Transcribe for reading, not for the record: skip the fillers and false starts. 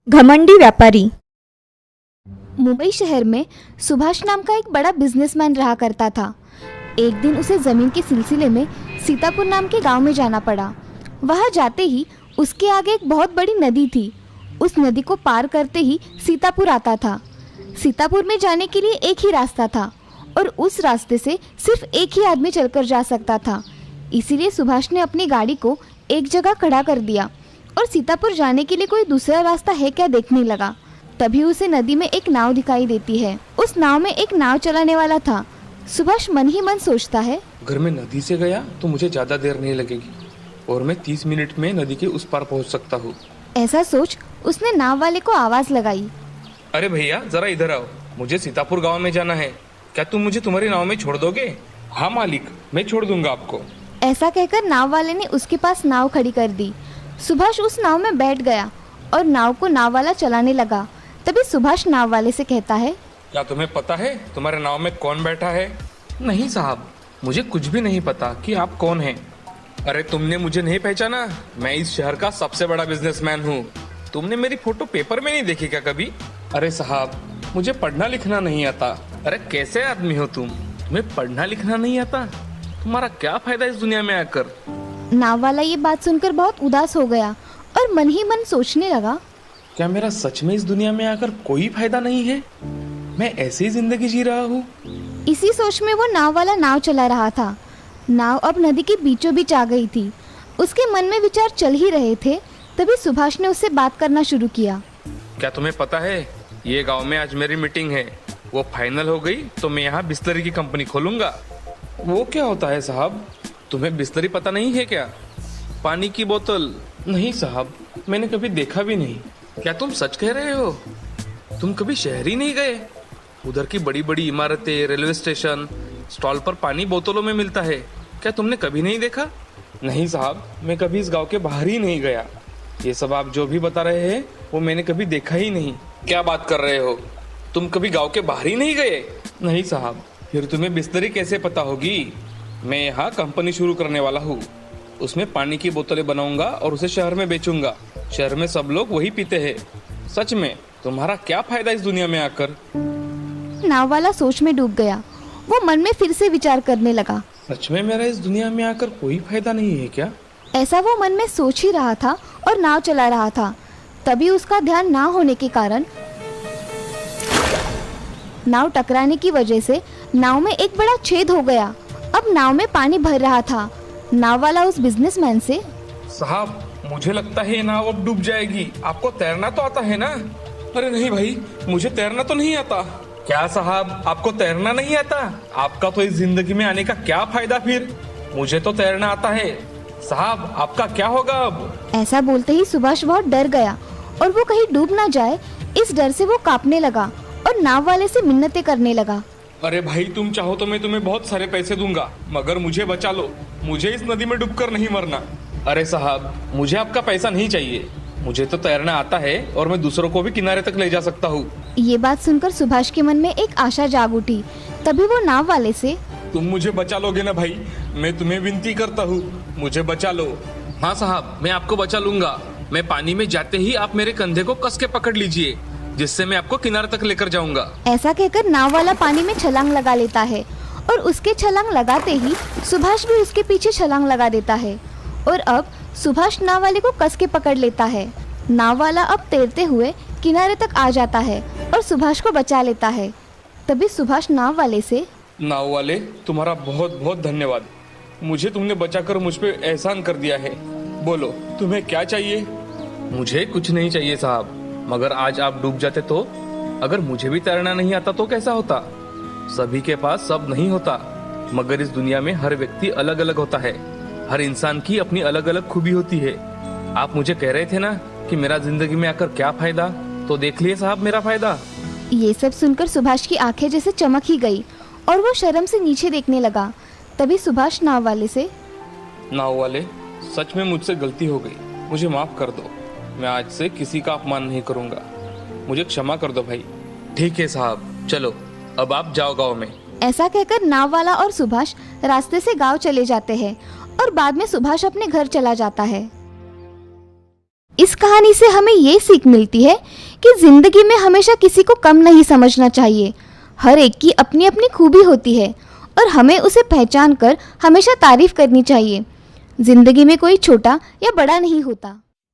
घमंडी व्यापारी। मुंबई शहर में सुभाष नाम का एक बड़ा बिजनेसमैन रहा करता था। एक दिन उसे ज़मीन के सिलसिले में सीतापुर नाम के गांव में जाना पड़ा। वहां जाते ही उसके आगे एक बहुत बड़ी नदी थी। उस नदी को पार करते ही सीतापुर आता था। सीतापुर में जाने के लिए एक ही रास्ता था और उस रास्ते से सिर्फ एक ही आदमी चलकर जा सकता था। इसीलिए सुभाष ने अपनी गाड़ी को एक जगह खड़ा कर दिया और सीतापुर जाने के लिए कोई दूसरा रास्ता है क्या देखने लगा। तभी उसे नदी में एक नाव दिखाई देती है। उस नाव में एक नाव चलाने वाला था। सुभाष मन ही मन सोचता है, अगर मैं नदी से गया तो मुझे ज्यादा देर नहीं लगेगी और मैं 30 मिनट में नदी के उस पार पहुंच सकता हूँ। ऐसा सोच उसने नाव वाले को आवाज लगाई। अरे भैया जरा इधर आओ, मुझे सीतापुर गांव में जाना है, क्या तुम मुझे तुम्हारी नाव में छोड़ दोगे? हाँ मालिक, मैं छोड़ दूंगा आपको। ऐसा कहकर नाव वाले ने उसके पास नाव खड़ी कर दी। सुभाष उस नाव में बैठ गया और नाव को नाव वाला चलाने लगा। तभी सुभाष नाव वाले से कहता है, क्या तुम्हें पता है तुम्हारे नाव में कौन बैठा है? नहीं साहब, मुझे कुछ भी नहीं पता कि आप कौन हैं। अरे तुमने मुझे नहीं पहचाना? मैं इस शहर का सबसे बड़ा बिजनेसमैन हूँ। तुमने मेरी फोटो पेपर में नहीं देखी क्या कभी? अरे साहब, मुझे पढ़ना लिखना नहीं आता। अरे कैसे आदमी हो तुम? तुम्हें पढ़ना लिखना नहीं आता? तुम्हारा क्या फायदा इस दुनिया में आकर? नाव वाला ये बात सुनकर बहुत उदास हो गया और मन ही मन सोचने लगा, क्या मेरा सच में इस दुनिया में आकर कोई फायदा नहीं है? मैं ऐसी जिंदगी जी रहा हूँ। इसी सोच में वो नाव वाला नाव चला रहा था। नाव अब नदी के बीचों बीच आ गई थी। उसके मन में विचार चल ही रहे थे। तभी सुभाष ने उससे बात करना शुरू किया। क्या तुम्हें पता है, ये गांव में आज मेरी मीटिंग है, वो फाइनल हो गई तो मैं यहाँ बिस्लरी की कंपनी खोलूंगा। वो क्या होता है साहब? तुम्हें बिस्लरी पता नहीं है क्या? पानी की बोतल? नहीं साहब, मैंने कभी देखा भी नहीं। क्या तुम सच कह रहे हो? तुम कभी शहर ही नहीं गए? उधर की बड़ी बड़ी इमारतें, रेलवे स्टेशन, स्टॉल पर पानी बोतलों में मिलता है, क्या तुमने कभी नहीं देखा? नहीं साहब, मैं कभी इस गांव के बाहर ही नहीं गया। ये सब आप जो भी बता रहे हैं वो मैंने कभी देखा ही नहीं। क्या बात कर रहे हो? तुम कभी गांव के बाहर ही नहीं गए? नहीं साहब, फिर तुम्हें बिस्लरी कैसे पता होगी? मैं यहाँ कंपनी शुरू करने वाला हूँ। उसमें पानी की बोतलें बनाऊंगा और उसे शहर में बेचूंगा। शहर में सब लोग वही पीते हैं। सच में तुम्हारा क्या फायदा इस दुनिया में आकर? नाव वाला सोच में डूब गया। वो मन में फिर से विचार करने लगा। सच में मेरा इस दुनिया में आकर कोई फायदा नहीं है क्या? ऐसा वो मन में सोच ही रहा था और नाव चला रहा था। तभी उसका ध्यान ना होने के कारण नाव टकराने की वजह से नाव में एक बड़ा छेद हो गया। अब नाव में पानी भर रहा था। नाव वाला उस बिजनेसमैन से, साहब, मुझे लगता है ये नाव अब डूब जाएगी। आपको तैरना तो आता है ना? अरे नहीं भाई, मुझे तैरना तो नहीं आता। क्या साहब, आपको तैरना नहीं आता? आपका तो इस जिंदगी में आने का क्या फायदा फिर? मुझे तो तैरना आता है। साहब, आपका क्या होगा अब? ऐसा बोलते ही सुभाष बहुत डर गया और वो कहीं डूब ना जाए इस डर से वो कांपने लगा और नाव वाले से मिन्नतें करने लगा। अरे भाई, तुम चाहो तो मैं तुम्हें बहुत सारे पैसे दूंगा, मगर मुझे बचा लो। मुझे इस नदी में डूबकर नहीं मरना। अरे साहब, मुझे आपका पैसा नहीं चाहिए। मुझे तो तैरना आता है और मैं दूसरों को भी किनारे तक ले जा सकता हूँ। ये बात सुनकर सुभाष के मन में एक आशा जाग उठी। तभी वो नाव वाले से, तुम मुझे बचा लोगे ना भाई? मैं तुम्हें विनती करता हूँ, मुझे बचा लो। हाँ साहब, मैं आपको बचा लूंगा। मैं पानी में जाते ही आप मेरे कंधे को कस के पकड़ लीजिए, जिससे मैं आपको किनारे तक लेकर जाऊंगा। ऐसा कहकर नाव वाला पानी में छलांग लगा लेता है और उसके छलांग लगाते ही सुभाष भी उसके पीछे छलांग लगा देता है और अब सुभाष नाव वाले को कस के पकड़ लेता है। नाव वाला अब तैरते हुए किनारे तक आ जाता है और सुभाष को बचा लेता है। तभी सुभाष नाव वाले से, नाव वाले, तुम्हारा बहुत बहुत धन्यवाद। मुझे तुमने बचाकर मुझ पे एहसान कर दिया है। बोलो, तुम्हें क्या चाहिए? मुझे कुछ नहीं चाहिए साहब, मगर आज आप डूब जाते तो? अगर मुझे भी तैरना नहीं आता तो कैसा होता? सभी के पास सब नहीं होता, मगर इस दुनिया में हर व्यक्ति अलग अलग होता है। हर इंसान की अपनी अलग अलग खूबी होती है। आप मुझे कह रहे थे ना कि मेरा जिंदगी में आकर क्या फायदा, तो देख लिए साहब मेरा फायदा। ये सब सुनकर सुभाष की आंखें जैसे चमक ही गई और वो शर्म से नीचे देखने लगा। तभी सुभाष नाव वाले से, नाव वाले, सच में मुझसे गलती हो गई, मुझे माफ कर दो। मैं आज से किसी का अपमान नहीं करूंगा, मुझे क्षमा कर दो भाई। ठीक है साहब, चलो अब आप जाओ गाँव में। ऐसा कहकर नाव वाला और सुभाष रास्ते से गांव चले जाते हैं और बाद में सुभाष अपने घर चला जाता है। इस कहानी से हमें ये सीख मिलती है कि ज़िंदगी में हमेशा किसी को कम नहीं समझना चाहिए। हर एक की अपनी अपनी खूबी होती है और हमें उसे पहचान कर हमेशा तारीफ़ करनी चाहिए। ज़िंदगी में कोई छोटा या बड़ा नहीं होता।